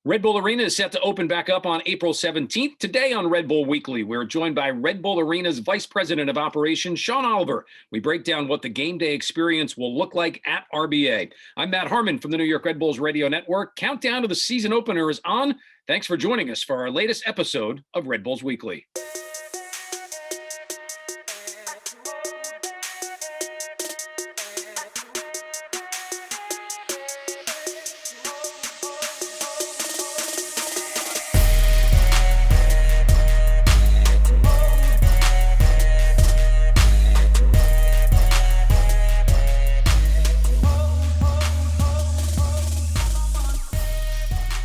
Red Bull Arena is set to open back up on April 17th. Today on Red Bull Weekly, we're joined by Red Bull Arena's Vice President of Operations, Sean Oliver. We break down what the game day experience will look like at RBA. I'm Matt Harmon from the New York Red Bulls Radio Network. Countdown to the season opener is on. Thanks for joining us for our latest episode of Red Bulls Weekly.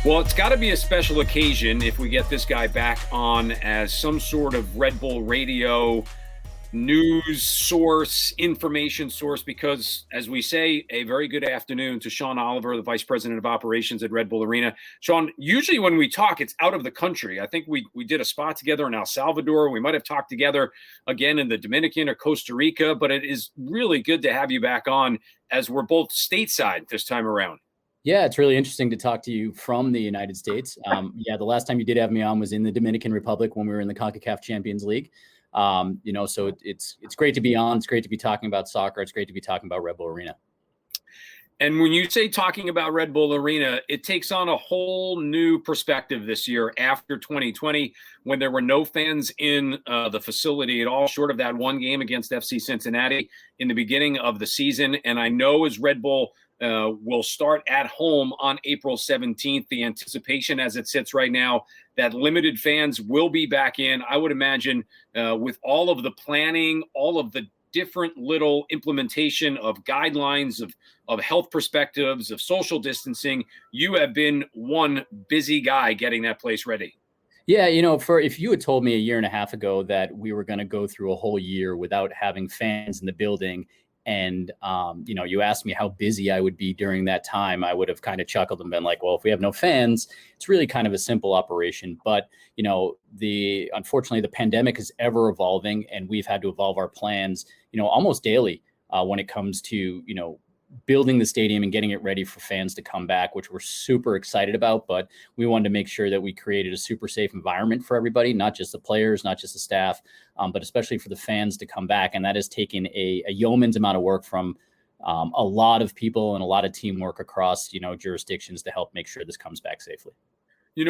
Well, it's got to be a special occasion if we get this guy back on as some sort of Red Bull radio news source, information source, because, as we say, a very good afternoon to Sean Oliver, the Vice President of Operations at Red Bull Arena. Sean, usually when we talk, it's out of the country. I think we did a spot together in El Salvador. We might have talked together again in the Dominican or Costa Rica, but it is really good to have you back on as we're both stateside this time around. Yeah, it's really interesting to talk to you from the United States. The last time you did have me on was in the Dominican Republic when we were in the CONCACAF Champions League. So it's great to be on. It's great to be talking about soccer. It's great to be talking about Red Bull Arena. And when you say talking about Red Bull Arena, it takes on a whole new perspective this year after 2020, when there were no fans in the facility at all, short of that one game against FC Cincinnati in the beginning of the season. And I know as Red Bull will start at home on April 17th. The anticipation as it sits right now that limited fans will be back in. I would imagine with all of the planning, all of the different little implementation of guidelines, of health perspectives, of social distancing, you have been one busy guy getting that place ready. Yeah, if you had told me a year and a half ago that we were going to go through a whole year without having fans in the building, and, you asked me how busy I would be during that time, I would have kind of chuckled and been like, well, if we have no fans, it's really kind of a simple operation. But, unfortunately, the pandemic is ever evolving, and we've had to evolve our plans, almost daily when it comes to, building the stadium and getting it ready for fans to come back, which we're super excited about. But we wanted to make sure that we created a super safe environment for everybody, not just the players, not just the staff, but especially for the fans to come back. And that has taken a yeoman's amount of work from a lot of people and a lot of teamwork across, jurisdictions to help make sure this comes back safely.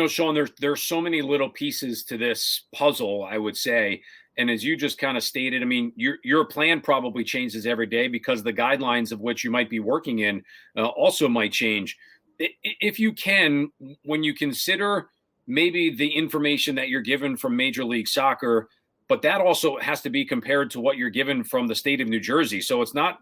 Sean, there's so many little pieces to this puzzle, I would say. And as you just kind of stated, I mean, your plan probably changes every day because the guidelines of which you might be working in also might change. If you can, when you consider maybe the information that you're given from Major League Soccer, but that also has to be compared to what you're given from the state of New Jersey. So it's not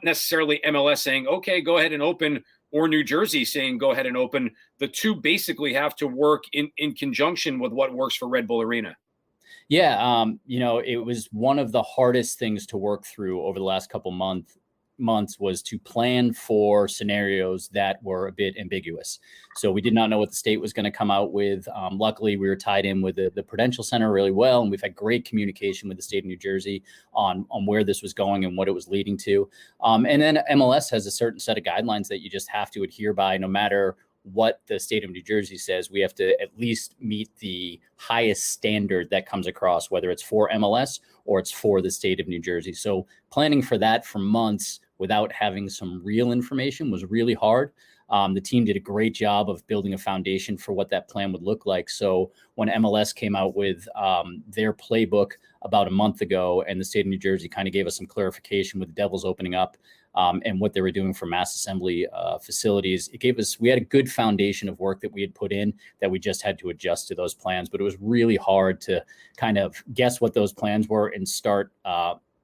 necessarily MLS saying, okay, go ahead and open, or New Jersey saying, go ahead and open. The two basically have to work in conjunction with what works for Red Bull Arena. Yeah, it was one of the hardest things to work through over the last couple months was to plan for scenarios that were a bit ambiguous. So we did not know what the state was going to come out with. Luckily, we were tied in with the Prudential Center really well, and we've had great communication with the state of New Jersey on where this was going and what it was leading to. And then MLS has a certain set of guidelines that you just have to adhere by, no matter what the state of New Jersey says. We have to at least meet the highest standard that comes across, whether it's for MLS or it's for the state of New Jersey. So planning for that for months without having some real information was really hard. The team did a great job of building a foundation for what that plan would look like. So when MLS came out with their playbook about a month ago, and the state of New Jersey kind of gave us some clarification with the Devils opening up and what they were doing for mass assembly facilities, we had a good foundation of work that we had put in that we just had to adjust to those plans. But it was really hard to kind of guess what those plans were and start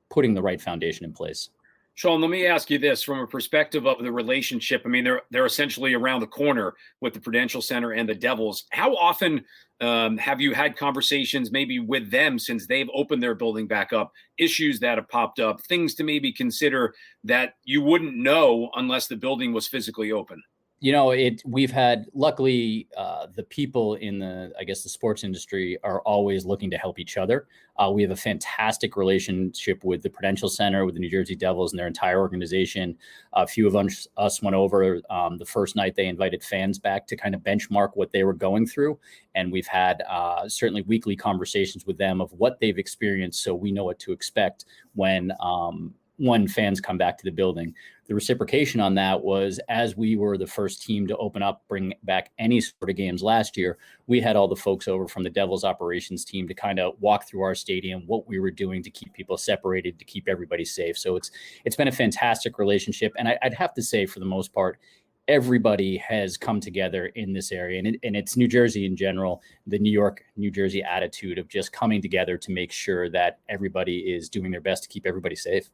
putting the right foundation in place. Sean, let me ask you this from a perspective of the relationship. I mean, they're essentially around the corner with the Prudential Center and the Devils. How often have you had conversations maybe with them since they've opened their building back up, issues that have popped up, things to maybe consider that you wouldn't know unless the building was physically open? We've had, luckily, the people in the sports industry are always looking to help each other. We have a fantastic relationship with the Prudential Center, with the New Jersey Devils and their entire organization. A few of us went over the first night. They invited fans back to kind of benchmark what they were going through. And we've had certainly weekly conversations with them of what they've experienced, so we know what to expect when fans come back to the building. The reciprocation on that was, as we were the first team to open up, bring back any sort of games last year, we had all the folks over from the Devils operations team to kind of walk through our stadium, what we were doing to keep people separated, to keep everybody safe. So it's been a fantastic relationship. And I'd have to say, for the most part, everybody has come together in this area, and it's New Jersey in general, the New York, New Jersey attitude of just coming together to make sure that everybody is doing their best to keep everybody safe.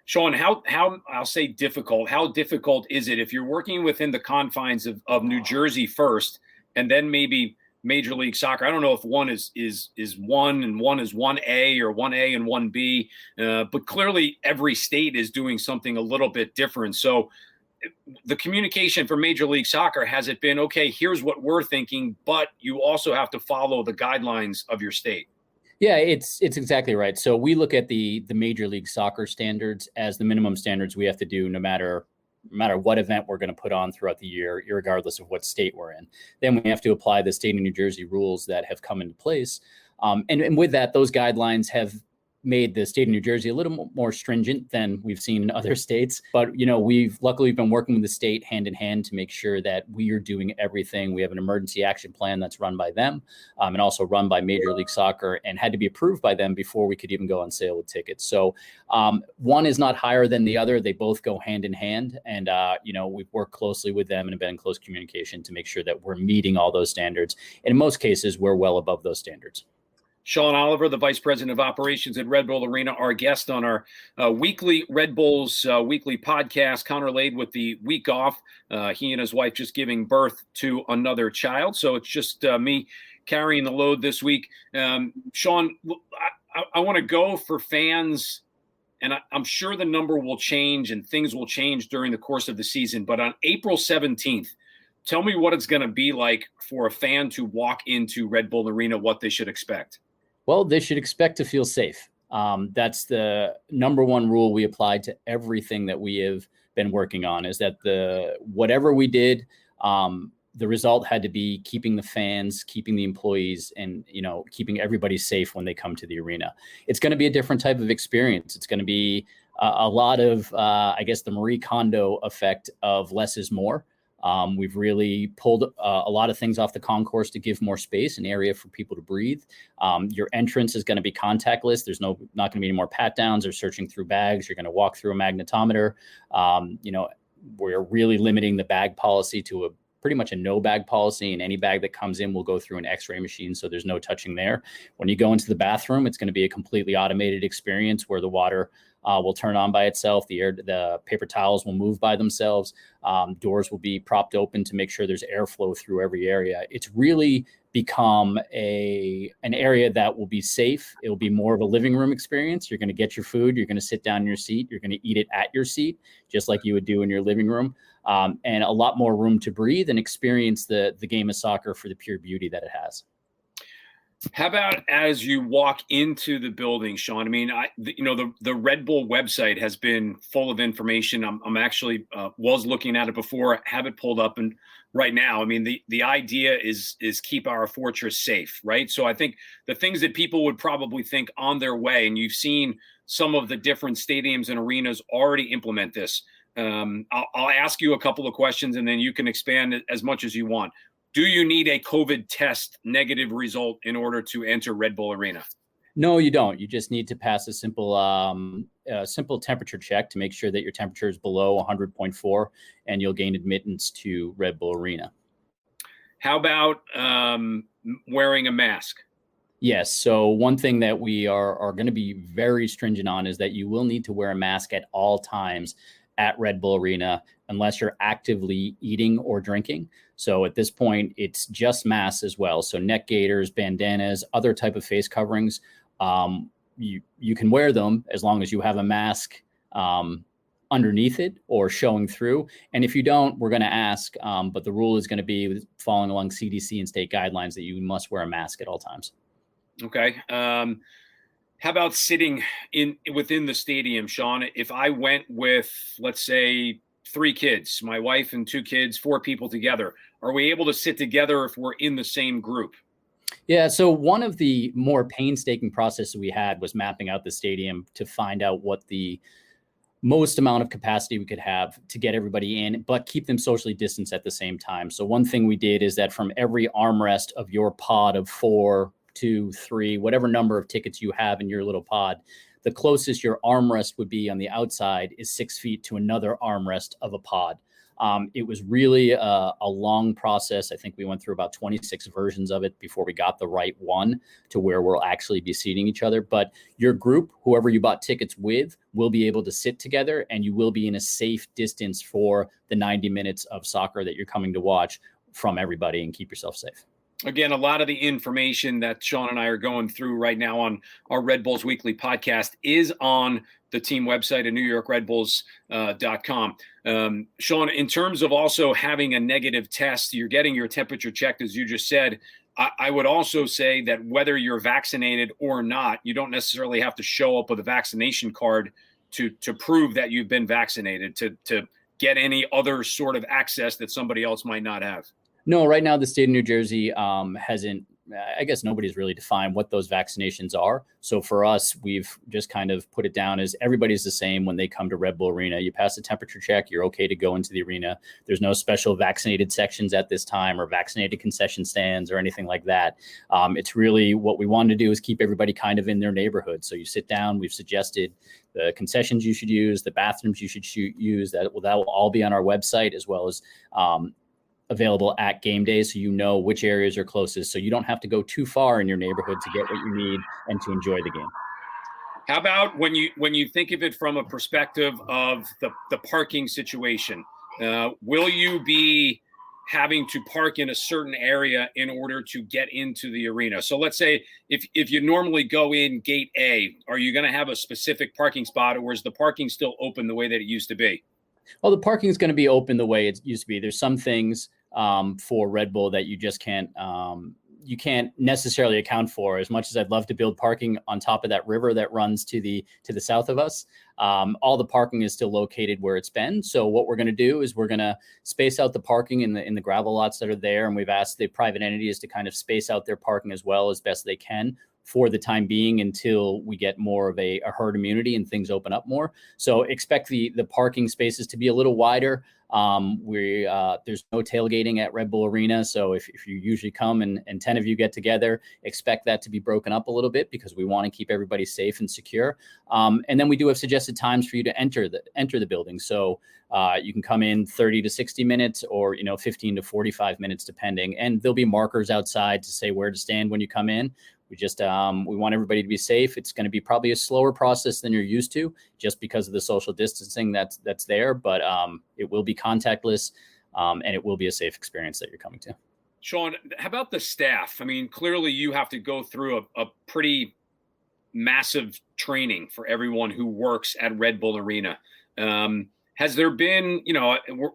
Sean, how I'll say difficult, how difficult is it if you're working within the confines of New Jersey first, and then maybe Major League Soccer? I don't know if one is one and one is 1A or 1A and 1B, but clearly every state is doing something a little bit different. So the communication for Major League Soccer, has it been, okay, here's what we're thinking, but you also have to follow the guidelines of your state? Yeah, it's exactly right. So we look at the Major League Soccer standards as the minimum standards we have to do no matter what event we're going to put on throughout the year, regardless of what state we're in. Then we have to apply the state of New Jersey rules that have come into place. And with that, those guidelines have made the state of New Jersey a little more stringent than we've seen in other states. But, we've luckily been working with the state hand in hand to make sure that we are doing everything. We have an emergency action plan that's run by them, and also run by Major League Soccer, and had to be approved by them before we could even go on sale with tickets. So one is not higher than the other. They both go hand in hand. And, we've worked closely with them and have been in close communication to make sure that we're meeting all those standards. And in most cases, we're well above those standards. Sean Oliver, the Vice President of Operations at Red Bull Arena, our guest on our weekly Red Bulls weekly podcast. Connor Lade with the week off. He and his wife just giving birth to another child. So it's just me carrying the load this week. Sean, I want to go for fans, and I'm sure the number will change and things will change during the course of the season. But on April 17th, tell me what it's going to be like for a fan to walk into Red Bull Arena, what they should expect. Well, they should expect to feel safe. That's the number one rule we applied to everything that we have been working on, is that whatever we did, the result had to be keeping the fans, keeping the employees, and, keeping everybody safe when they come to the arena. It's going to be a different type of experience. It's going to be a lot of, the Marie Kondo effect of less is more. We've really pulled a lot of things off the concourse to give more space, an area for people to breathe. Your entrance is going to be contactless. There's not going to be any more pat downs or searching through bags. You're going to walk through a magnetometer. We're really limiting the bag policy to pretty much a no bag policy, and any bag that comes in will go through an x-ray machine. So there's no touching there. When you go into the bathroom, it's going to be a completely automated experience where the water will turn on by itself. The paper towels will move by themselves. Doors will be propped open to make sure there's airflow through every area. It's really become an area that will be safe. It will be more of a living room experience. You're going to get your food. You're going to sit down in your seat. You're going to eat it at your seat, just like you would do in your living room. And a lot more room to breathe and experience the game of soccer for the pure beauty that it has. How about as you walk into the building, Sean? I mean, the Red Bull website has been full of information. I'm actually was looking at it before, have it pulled up, and right now, I mean, the idea is keep our fortress safe, right? So I think the things that people would probably think on their way, and you've seen some of the different stadiums and arenas already implement this. I'll ask you a couple of questions, and then you can expand as much as you want. Do you need a COVID test negative result in order to enter Red Bull Arena? No, you don't. You just need to pass a simple temperature check to make sure that your temperature is below 100.4, and you'll gain admittance to Red Bull Arena. How about wearing a mask? Yes. So one thing that we are going to be very stringent on is that you will need to wear a mask at all times at Red Bull Arena, unless you're actively eating or drinking. So at this point, it's just masks as well. So neck gaiters, bandanas, other type of face coverings. You can wear them as long as you have a mask underneath it or showing through. And if you don't, we're going to ask. But the rule is going to be following along CDC and state guidelines that you must wear a mask at all times. Okay. How about sitting within the stadium, Sean? If I went with, let's say, 3 kids, my wife and 2 kids, 4 people together, are we able to sit together if we're in the same group? Yeah. So one of the more painstaking processes we had was mapping out the stadium to find out what the most amount of capacity we could have to get everybody in, but keep them socially distanced at the same time. So one thing we did is that from every armrest of your pod of 4, 2, 3, whatever number of tickets you have in your little pod, the closest your armrest would be on the outside is 6 feet to another armrest of a pod. It was really a long process. I think we went through about 26 versions of it before we got the right one to where we'll actually be seating each other. But your group, whoever you bought tickets with, will be able to sit together, and you will be in a safe distance for the 90 minutes of soccer that you're coming to watch from everybody, and keep yourself safe. Again, a lot of the information that Sean and I are going through right now on our Red Bulls Weekly podcast is on the team website at NewYorkRedBulls.com. Sean, in terms of also having a negative test, you're getting your temperature checked, as you just said. I would also say that whether you're vaccinated or not, you don't necessarily have to show up with a vaccination card to prove that you've been vaccinated to get any other sort of access that somebody else might not have. No, right now the state of New Jersey hasn't, I guess nobody's really defined what those vaccinations are. So for us, we've just kind of put it down as everybody's the same when they come to Red Bull Arena. You pass the temperature check, you're okay to go into the arena. There's no special vaccinated sections at this time or vaccinated concession stands or anything like that. It's really what we wanted to do is keep everybody kind of in their neighborhood. So you sit down, we've suggested the concessions you should use, the bathrooms you should use. That will all be on our website, as well as available at game day, so you know which areas are closest, so you don't have to go too far in your neighborhood to get what you need and to enjoy the game. How about when you think of it from a perspective of the parking situation? Will you be having to park in a certain area in order to get into the arena? So let's say if you normally go in gate A, are you going to have a specific parking spot, or is the parking still open the way that it used to be? Well, the parking is going to be open the way it used to be. There's some things for Red Bull that you just can't necessarily account for. As much as I'd love to build parking on top of that river that runs to the south of us, all the parking is still located where it's been. So what we're going to do is we're going to space out the parking in the gravel lots that are there, and we've asked the private entities to kind of space out their parking as well as best they can for the time being until we get more of a herd immunity and things open up more. So expect the parking spaces to be a little wider. There's no tailgating at Red Bull Arena. So if you usually come and 10 of you get together, expect that to be broken up a little bit because we want to keep everybody safe and secure. And then we do have suggested times for you to enter the building. So you can come in 30 to 60 minutes or 15 to 45 minutes depending. And there'll be markers outside to say where to stand when you come in. We just we want everybody to be safe. It's going to be probably a slower process than you're used to, just because of the social distancing that's there. But it will be contactless, and it will be a safe experience that you're coming to. Sean, how about the staff? I mean, clearly you have to go through a pretty massive training for everyone who works at Red Bull Arena. Has there been,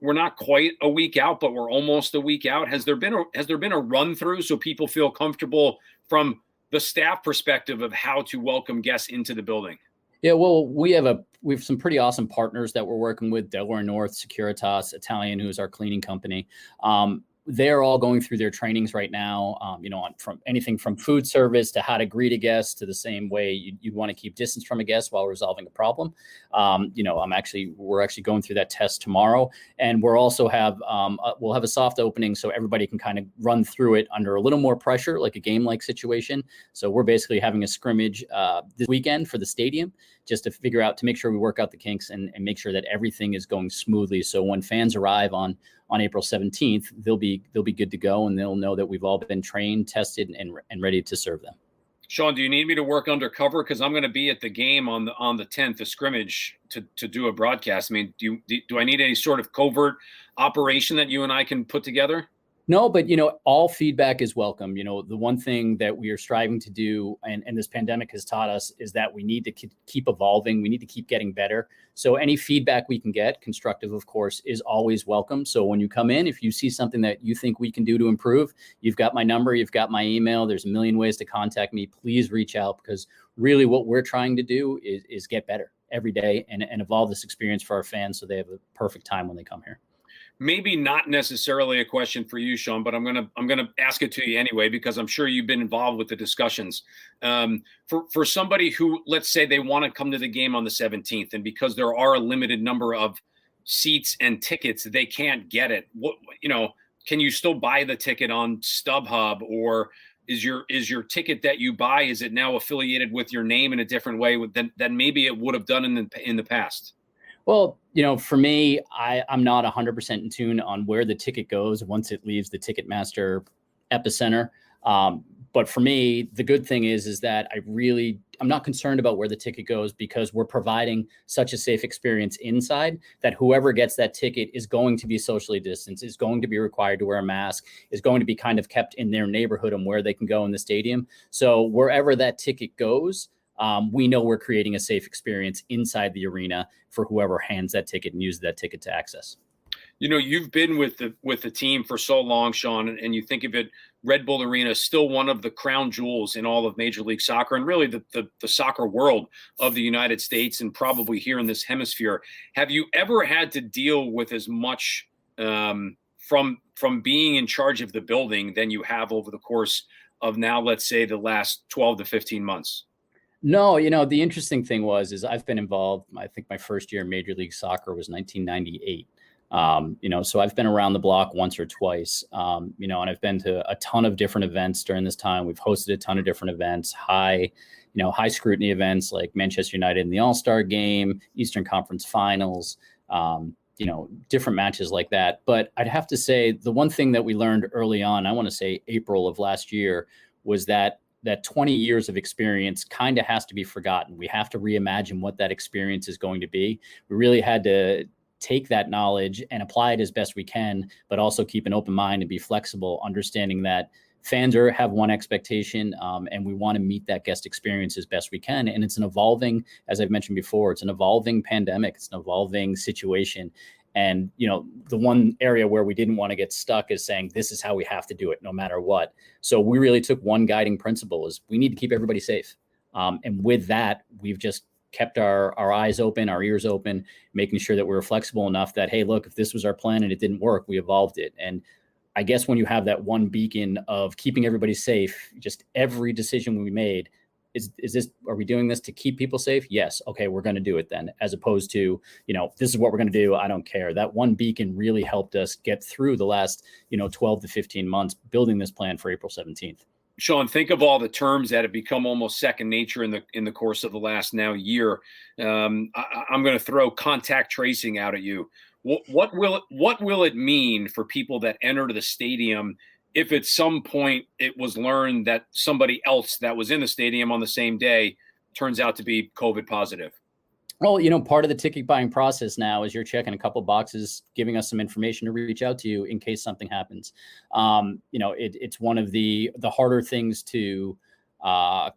we're not quite a week out, but we're almost a week out. Has there been a run through so people feel comfortable from the staff perspective of how to welcome guests into the building? Yeah, well, we have some pretty awesome partners that we're working with: Delaware North, Securitas, Italian, who's our cleaning company. They're all going through their trainings right now, from anything from food service to how to greet a guest to the same way you'd want to keep distance from a guest while resolving a problem. We're actually going through that test tomorrow, and we'll also we'll have a soft opening so everybody can kind of run through it under a little more pressure, like a game-like situation. So we're basically having a scrimmage this weekend for the stadium, just to make sure we work out the kinks and make sure that everything is going smoothly. So when fans arrive on April 17th, they'll be good to go, and they'll know that we've all been trained, tested, and ready to serve them. Sean, do you need me to work undercover? Because I'm going to be at the game on the 10th, the scrimmage, to do a broadcast. I mean, do I need any sort of covert operation that you and I can put together? No, but all feedback is welcome. The one thing that we are striving to do, and this pandemic has taught us, is that we need to keep evolving. We need to keep getting better. So any feedback we can get, constructive, of course, is always welcome. So when you come in, if you see something that you think we can do to improve, you've got my number, you've got my email. There's a million ways to contact me. Please reach out, because really what we're trying to do is get better every day and evolve this experience for our fans so they have a perfect time when they come here. Maybe not necessarily a question for you, Sean, but I'm gonna ask it to you anyway, because I'm sure you've been involved with the discussions. For somebody who, let's say, they want to come to the game on the 17th, and because there are a limited number of seats and tickets, they can't get it. Can you still buy the ticket on StubHub, or is your ticket that you buy, is it now affiliated with your name in a different way than maybe it would have done in the past? Well, for me, I'm not 100% in tune on where the ticket goes once it leaves the Ticketmaster epicenter. But for me, the good thing is that I'm not concerned about where the ticket goes, because we're providing such a safe experience inside that whoever gets that ticket is going to be socially distanced, is going to be required to wear a mask, is going to be kind of kept in their neighborhood and where they can go in the stadium. So wherever that ticket goes, we know we're creating a safe experience inside the arena for whoever hands that ticket and uses that ticket to access. You've been with the team for so long, Sean, and you think of it, Red Bull Arena is still one of the crown jewels in all of Major League Soccer, and really the soccer world of the United States, and probably here in this hemisphere. Have you ever had to deal with as much from being in charge of the building than you have over the course of now, let's say, the last 12 to 15 months? No, the interesting thing is I've been involved. I think my first year in Major League Soccer was 1998. So I've been around the block once or twice, and I've been to a ton of different events during this time. We've hosted a ton of different events, high scrutiny events like Manchester United in the All-Star game, Eastern Conference Finals, different matches like that. But I'd have to say the one thing that we learned early on, I want to say April of last year, was that 20 years of experience kind of has to be forgotten. We have to reimagine what that experience is going to be. We really had to take that knowledge and apply it as best we can, but also keep an open mind and be flexible, understanding that fans have one expectation, and we want to meet that guest experience as best we can. And it's an evolving, as I've mentioned before, it's an evolving pandemic. It's an evolving situation. And, the one area where we didn't want to get stuck is saying, this is how we have to do it no matter what. So we really took one guiding principle: is we need to keep everybody safe. And with that, we've just kept our eyes open, our ears open, making sure that we were flexible enough that, hey, look, if this was our plan and it didn't work, we evolved it. And I guess when you have that one beacon of keeping everybody safe, just every decision we made, are we doing this to keep people safe? Yes. Okay, we're going to do it then, as opposed to, this is what we're going to do. I don't care. That one beacon really helped us get through the last, 12 to 15 months building this plan for April 17th. Sean, think of all the terms that have become almost second nature in the course of the last now year. I'm going to throw contact tracing out at you. What will it mean for people that enter the stadium if at some point it was learned that somebody else that was in the stadium on the same day turns out to be COVID positive? Well, part of the ticket buying process now is you're checking a couple boxes, giving us some information to reach out to you in case something happens. It's one of the harder things to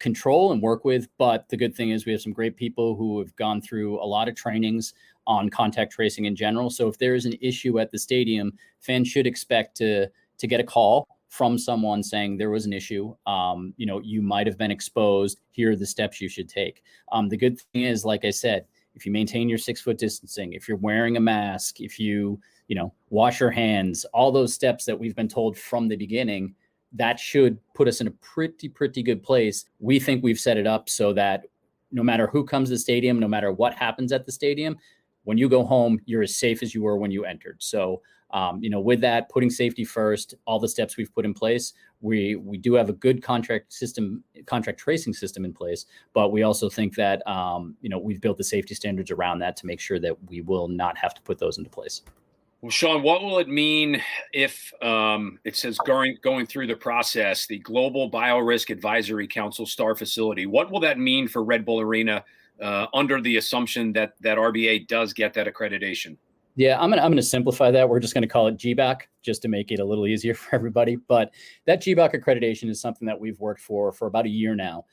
control and work with. But the good thing is we have some great people who have gone through a lot of trainings on contact tracing in general. So if there is an issue at the stadium, fans should expect to get a call from someone saying there was an issue. You might have been exposed. Here are the steps you should take. The good thing is, like I said, if you maintain your 6-foot distancing, if you're wearing a mask, if you wash your hands, all those steps that we've been told from the beginning, that should put us in a pretty good place. We think we've set it up so that no matter who comes to the stadium, no matter what happens at the stadium, when you go home, you're as safe as you were when you entered. So, with that, putting safety first, all the steps we've put in place, we do have a good contract tracing system in place, but we also think that, we've built the safety standards around that to make sure that we will not have to put those into place. Well, Sean, what will it mean if it says going through the process, the Global Biorisk Advisory Council STAR facility? What will that mean for Red Bull Arena under the assumption that RBA does get that accreditation? Yeah, I'm gonna simplify that. We're just gonna call it GBAC just to make it a little easier for everybody. But that GBAC accreditation is something that we've worked for about a year now.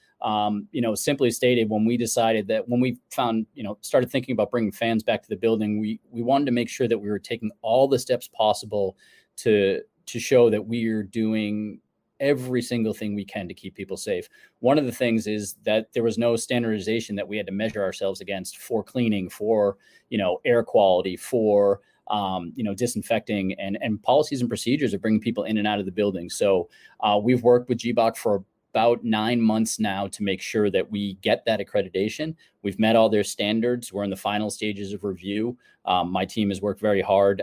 Simply stated, when we decided that when we found, started thinking about bringing fans back to the building, we wanted to make sure that we were taking all the steps possible to show that we are doing every single thing we can to keep people safe. One of the things is that there was no standardization that we had to measure ourselves against for cleaning, for, air quality, for, disinfecting and policies and procedures of bringing people in and out of the building. So we've worked with GBAC for about 9 months now to make sure that we get that accreditation. We've met all their standards. We're in the final stages of review. My team has worked very hard,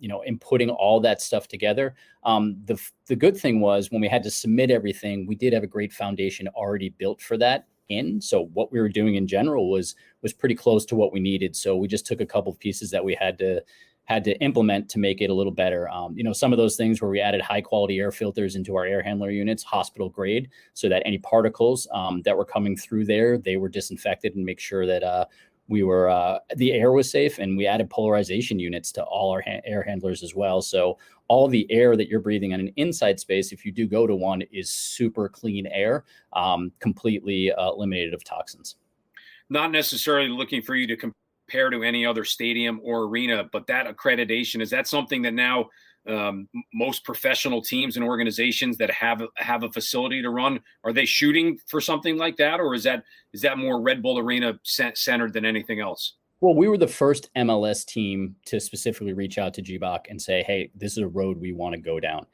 in putting all that stuff together. The good thing was when we had to submit everything, we did have a great foundation already built for that. So what we were doing in general was pretty close to what we needed. So we just took a couple of pieces that we had to implement to make it a little better. Some of those things where we added high quality air filters into our air handler units, hospital grade, so that any particles that were coming through there, they were disinfected and make sure that the air was safe. And we added polarization units to all our air handlers as well. So all the air that you're breathing on an inside space, if you do go to one, is super clean air, completely eliminated of toxins. Not necessarily looking for you to compare to any other stadium or arena, but that accreditation, is that something that now most professional teams and organizations that have a facility to run, are they shooting for something like that? Or is that more Red Bull Arena centered than anything else? Well, we were the first MLS team to specifically reach out to GBAC and say, hey, this is a road we want to go down.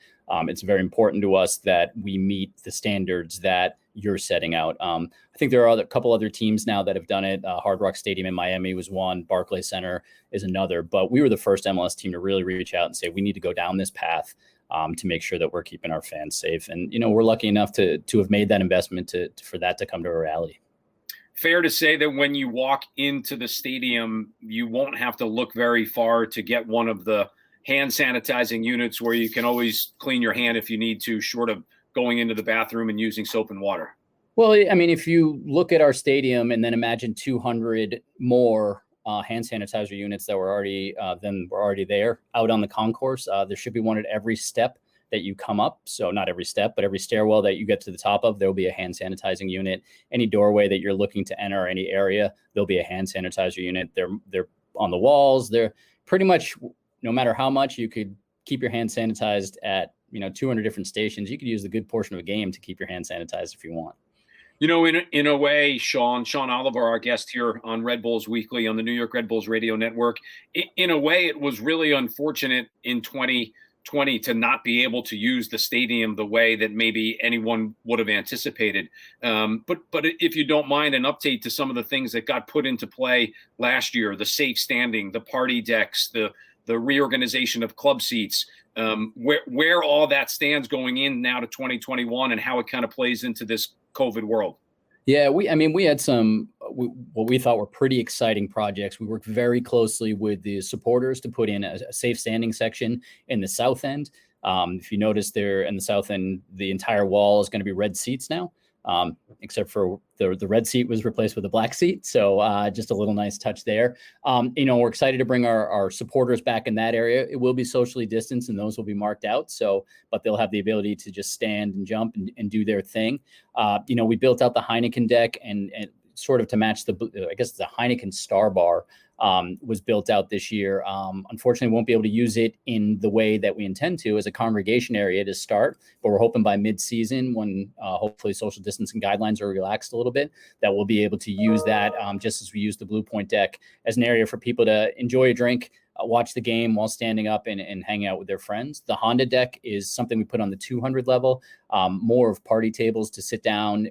It's very important to us that we meet the standards that you're setting out. I think there are a couple other teams now that have done it. Hard Rock Stadium in Miami was one. Barclays Center is another. But we were the first MLS team to really reach out and say, we need to go down this path to make sure that we're keeping our fans safe. And, we're lucky enough to have made that investment for that to come to a reality. Fair to say that when you walk into the stadium, you won't have to look very far to get one of the hand sanitizing units where you can always clean your hand if you need to, short of going into the bathroom and using soap and water. Well, I mean, if you look at our stadium and then imagine 200 more hand sanitizer units that were already there out on the concourse, there should be one at every step that you come up. So not every step, but every stairwell that you get to the top of, there'll be a hand sanitizing unit. Any doorway that you're looking to enter, any area, there'll be a hand sanitizer unit. They're on the walls. They're pretty much, no matter how much you could keep your hand sanitized at, 200 different stations, you could use a good portion of a game to keep your hand sanitized if you want. In a way, Sean Oliver, our guest here on Red Bulls Weekly on the New York Red Bulls Radio Network, in a way, it was really unfortunate in 2020 to not be able to use the stadium the way that maybe anyone would have anticipated. But if you don't mind, an update to some of the things that got put into play last year: the safe standing, the party decks, the reorganization of club seats, where all that stands going in now to 2021, and how it kind of plays into this COVID world. Yeah, we had what we thought were pretty exciting projects. We worked very closely with the supporters to put in a safe standing section in the south end. If you notice there in the south end, the entire wall is going to be red seats now, except for the red seat was replaced with a black seat. So just a little nice touch there. We're excited to bring our supporters back in that area. It will be socially distanced and those will be marked out. But they'll have the ability to just stand and jump and do their thing. We built out the Heineken deck and sort of to match the Heineken Star Bar was built out this year. Unfortunately, won't be able to use it in the way that we intend to as a congregation area to start, but we're hoping by mid-season when hopefully social distancing guidelines are relaxed a little bit, that we'll be able to use that just as we use the Blue Point deck as an area for people to enjoy a drink, watch the game while standing up and hanging out with their friends. The Honda deck is something we put on the 200 level, more of party tables to sit down,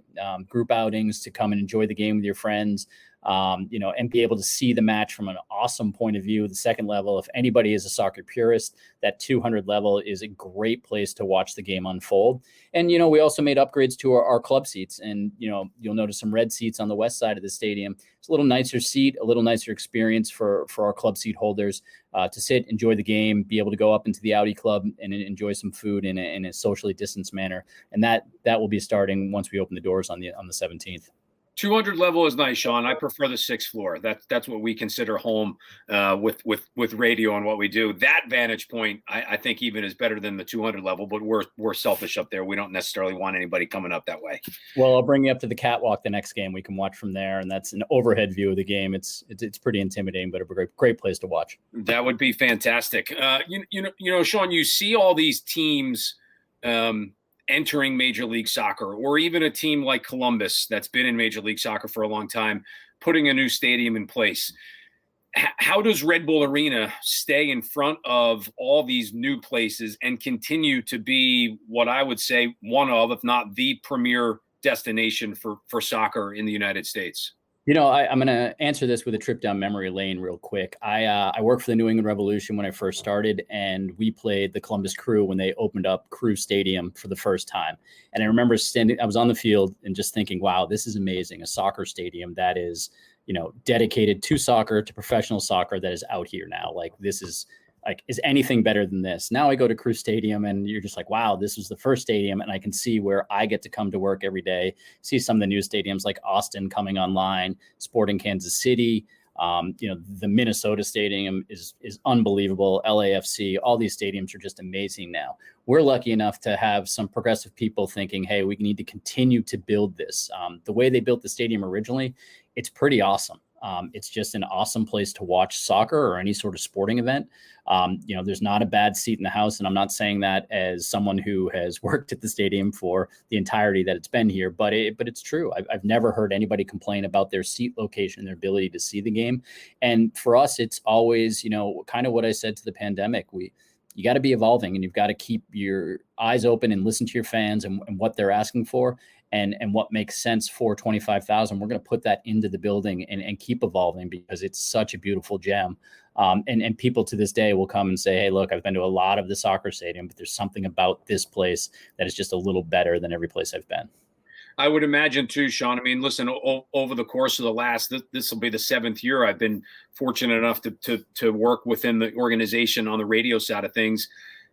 group outings to come and enjoy the game with your friends, and be able to see the match from an awesome point of view. The second level, if anybody is a soccer purist, that 200 level is a great place to watch the game unfold. And, we also made upgrades to our club seats, and, you'll notice some red seats on the west side of the stadium. It's a little nicer seat, a little nicer experience for our club seat holders to sit, enjoy the game, be able to go up into the Audi Club and enjoy some food in a socially distanced manner. And that will be starting once we open the doors on the 17th. 200 level is nice, Sean. I prefer the 6th floor. That's what we consider home with radio and what we do. That vantage point, I think, even is better than the 200 level. But we're selfish up there. We don't necessarily want anybody coming up that way. Well, I'll bring you up to the catwalk the next game. We can watch from there, and that's an overhead view of the game. It's pretty intimidating, but a great place to watch. That would be fantastic. You know, Sean, you see all these teams entering Major League Soccer, or even a team like Columbus that's been in Major League Soccer for a long time, putting a new stadium in place. How does Red Bull Arena stay in front of all these new places and continue to be what I would say one of, if not the premier destination for soccer in the United States? You know, I'm going to answer this with a trip down memory lane real quick. I worked for the New England Revolution when I first started, and we played the Columbus Crew when they opened up Crew Stadium for the first time. And I remember I was on the field and just thinking, wow, this is amazing. A soccer stadium that is, you know, dedicated to soccer, to professional soccer, that is out here now. Like, this is is anything better than this? Now I go to Crew Stadium and you're just like, wow, this was the first stadium. And I can see where I get to come to work every day, see some of the new stadiums like Austin coming online, Sporting Kansas City. You know, the Minnesota Stadium is unbelievable. LAFC, all these stadiums are just amazing now. We're lucky enough to have some progressive people thinking, hey, we need to continue to build this. The way they built the stadium originally, it's pretty awesome. It's just an awesome place to watch soccer or any sort of sporting event. You know, there's not a bad seat in the house. And I'm not saying that as someone who has worked at the stadium for the entirety that it's been here, but it's true. I've never heard anybody complain about their seat location, their ability to see the game. And for us, it's always, you know, kind of what I said to the pandemic. You got to be evolving, and you've got to keep your eyes open and listen to your fans and what they're asking for. And what makes sense for 25,000, we're going to put that into the building and keep evolving, because it's such a beautiful gem. And people to this day will come and say, hey, look, I've been to a lot of the soccer stadium, but there's something about this place that is just a little better than every place I've been. I would imagine too, Sean. I mean, listen, over the course of the last, this will be the 7th year I've been fortunate enough to work within the organization on the radio side of things.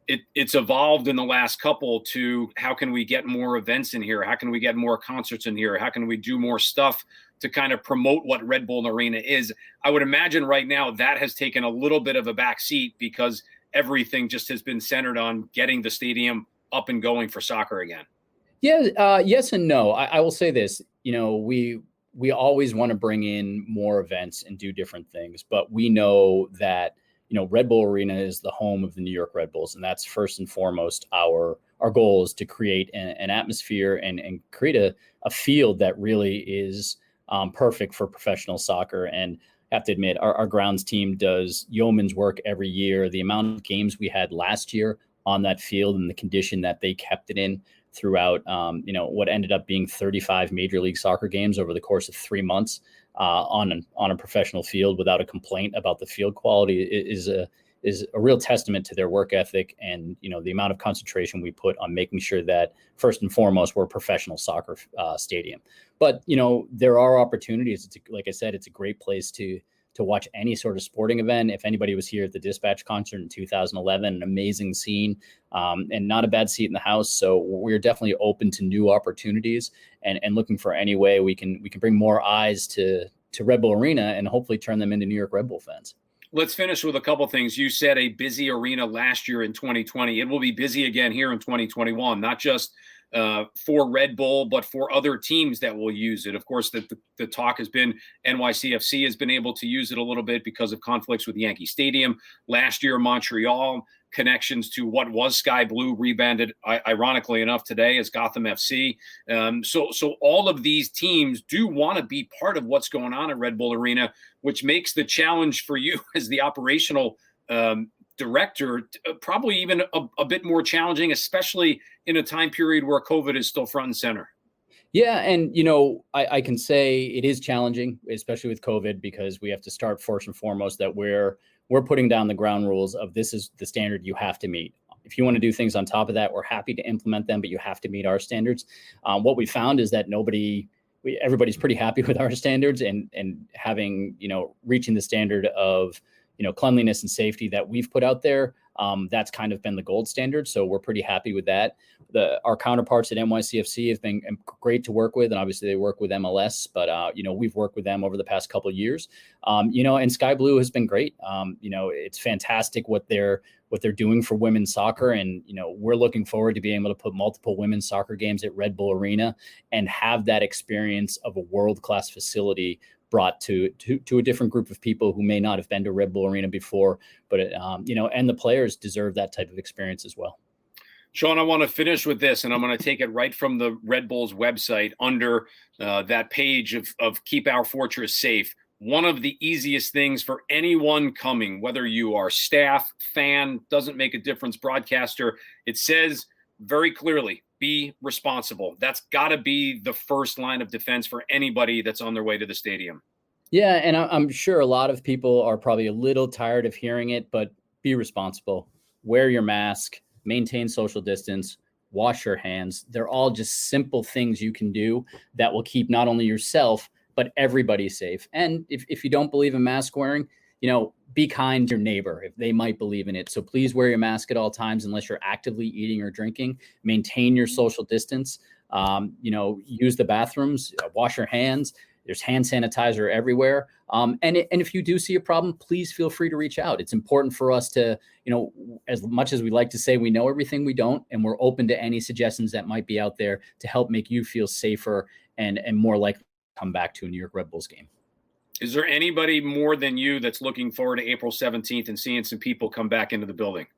It's evolved in the last couple to how can we get more events in here? How can we get more concerts in here? How can we do more stuff to kind of promote what Red Bull Arena is? I would imagine right now that has taken a little bit of a back seat because everything just has been centered on getting the stadium up and going for soccer again. Yeah, yes and no. I will say this, you know, we always want to bring in more events and do different things, but we know that, you know, Red Bull Arena is the home of the New York Red Bulls. And that's first and foremost our goal is to create an atmosphere and create a field that really is perfect for professional soccer. And I have to admit, our grounds team does yeoman's work every year. The amount of games we had last year on that field and the condition that they kept it in throughout, you know, what ended up being 35 Major League Soccer games over the course of 3 months on a professional field without a complaint about the field quality is a real testament to their work ethic and, you know, the amount of concentration we put on making sure that first and foremost we're a professional soccer stadium. But, you know, there are opportunities. Like I said, it's a great place to watch any sort of sporting event. If anybody was here at the Dispatch concert in 2011, an amazing scene, and not a bad seat in the house. So we're definitely open to new opportunities and looking for any way we can bring more eyes to Red Bull Arena and hopefully turn them into New York Red Bull fans. Let's finish with a couple things. You said a busy arena last year in 2020. It will be busy again here in 2021, not just for Red Bull, but for other teams that will use it. Of course, the talk has been NYCFC has been able to use it a little bit because of conflicts with Yankee Stadium. Last year, Montreal, connections to what was Sky Blue, rebranded, ironically enough, today as Gotham FC. So all of these teams do want to be part of what's going on at Red Bull Arena, which makes the challenge for you as the operational director probably even a bit more challenging, especially in a time period where COVID is still front and center. Yeah. And, you know, I can say it is challenging, especially with COVID, because we have to start first and foremost that we're putting down the ground rules of this is the standard you have to meet. If you want to do things on top of that, we're happy to implement them, but you have to meet our standards. What we found is that everybody's pretty happy with our standards and having, you know, reaching the standard of, you know, cleanliness and safety that we've put out there. That's kind of been the gold standard. So we're pretty happy with that. our counterparts at NYCFC have been great to work with, and obviously they work with MLS, but we've worked with them over the past couple of years. And Sky Blue has been great. It's fantastic what they're doing for women's soccer, and we're looking forward to being able to put multiple women's soccer games at Red Bull Arena and have that experience of a world-class facility brought to a different group of people who may not have been to Red Bull Arena before, but and the players deserve that type of experience as well. Sean, I want to finish with this, and I'm going to take it right from the Red Bulls website under that page of Keep Our Fortress Safe. One of the easiest things for anyone coming, whether you are staff, fan, doesn't make a difference, broadcaster, it says very clearly, be responsible. That's got to be the first line of defense for anybody that's on their way to the stadium. Yeah, and I'm sure a lot of people are probably a little tired of hearing it, but be responsible. Wear your mask. Maintain social distance, wash your hands. They're all just simple things you can do that will keep not only yourself, but everybody safe. And if you don't believe in mask wearing, be kind to your neighbor if they might believe in it. So please wear your mask at all times, unless you're actively eating or drinking. Maintain your social distance. Use the bathrooms, wash your hands. There's hand sanitizer everywhere. And if you do see a problem, please feel free to reach out. It's important for us to, as much as we like to say we know everything, we don't. And we're open to any suggestions that might be out there to help make you feel safer and more likely to come back to a New York Red Bulls game. Is there anybody more than you that's looking forward to April 17th and seeing some people come back into the building?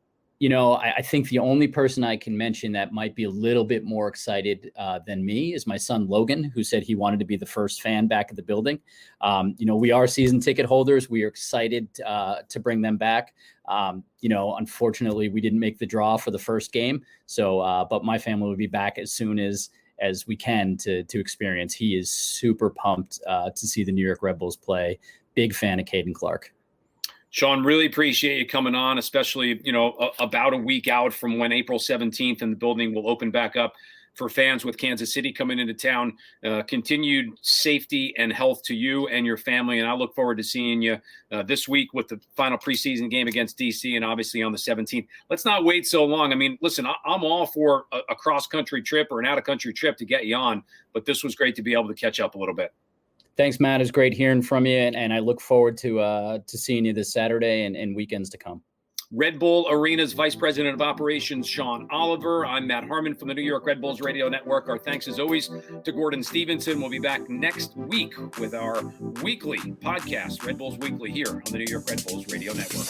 I think the only person I can mention that might be a little bit more excited than me is my son, Logan, who said he wanted to be the first fan back at the building. We are season ticket holders. We are excited to bring them back. Unfortunately, we didn't make the draw for the first game. So, but my family will be back as soon as we can to experience. He is super pumped to see the New York Red Bulls play. Big fan of Caden Clark. Sean, really appreciate you coming on, especially, about a week out from when April 17th and the building will open back up for fans with Kansas City coming into town. Continued safety and health to you and your family. And I look forward to seeing you this week with the final preseason game against DC and obviously on the 17th. Let's not wait so long. I mean, listen, I'm all for a cross-country trip or an out-of-country trip to get you on, but this was great to be able to catch up a little bit. Thanks, Matt. It's great hearing from you, and I look forward to seeing you this Saturday and weekends to come. Red Bull Arena's Vice President of Operations, Sean Oliver. I'm Matt Harmon from the New York Red Bulls Radio Network. Our thanks, as always, to Gordon Stevenson. We'll be back next week with our weekly podcast, Red Bulls Weekly, here on the New York Red Bulls Radio Network.